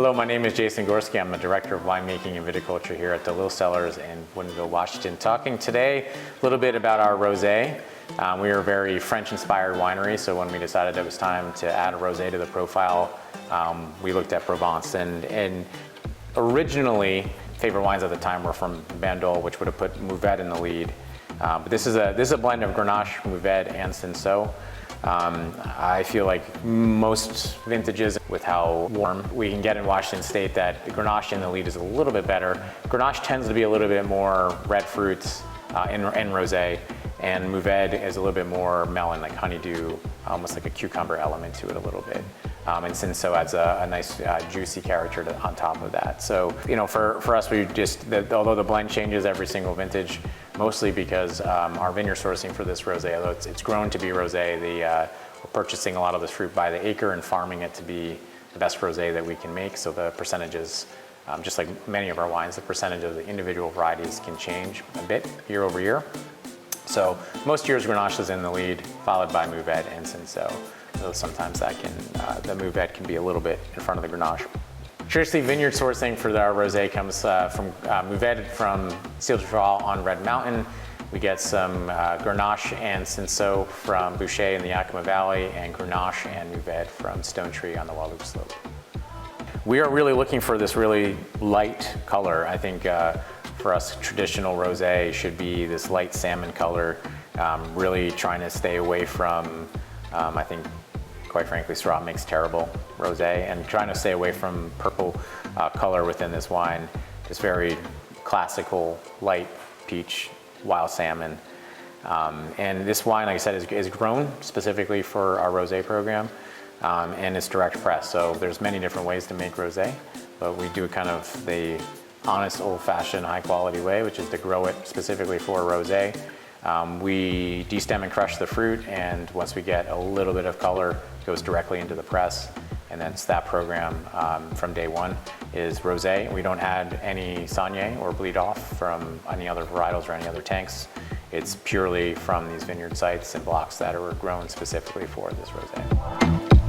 Hello, my name is Jason Gorski. I'm the Director of Winemaking and Viticulture here at DeLille Cellars in Woodinville, Washington. Talking today a little bit about our Rosé. We are a very French-inspired winery, so when we decided it was time to add a Rosé to the profile, we looked at Provence. And originally, favorite wines at the time were from Bandol, which would have put Mourvedre in the lead. But this is a blend of Grenache, Mourvedre, and Cinsault. I feel like most vintages, with how warm we can get in Washington State, that the Grenache in the lead is a little bit better. Grenache tends to be a little bit more red fruits in Rosé, and Mourvedre is a little bit more melon, like honeydew, almost like a cucumber element to it a little bit. And Cinsault adds a nice juicy character on top of that. So, you know, for us, we just, although the blend changes every single vintage, mostly because our vineyard sourcing for this Rosé, although it's grown to be Rosé, we're purchasing a lot of this fruit by the acre and farming it to be the best Rosé that we can make. So the percentages, just like many of our wines, the percentage of the individual varieties can change a bit year over year. So most years Grenache is in the lead, followed by Mourvedre and Cinsault. So sometimes that can, the Mourvedre can be a little bit in front of the Grenache. Traditionally, vineyard sourcing for our Rosé comes from Mourvedre from Cellars on Red Mountain. We get some Grenache and Cinsault from Boucher in the Yakima Valley, and Grenache and Mourvedre from Stone Tree on the Walloop Slope. We are really looking for this really light color. I think for us, traditional Rosé should be this light salmon color, really trying to stay away from, I think, quite frankly, Syrah makes terrible Rosé, and trying to stay away from purple color within this wine. It's very classical, light peach, wild salmon. And this wine, like I said, is grown specifically for our Rosé program, and it's direct press. So there's many different ways to make Rosé, but we do kind of the honest, old-fashioned, high-quality way, which is to grow it specifically for Rosé. We destem and crush the fruit, and once we get a little bit of color, it goes directly into the press. And then that program from day one is Rosé. We don't add any Saunier or bleed off from any other varietals or any other tanks. It's purely from these vineyard sites and blocks that are grown specifically for this Rosé.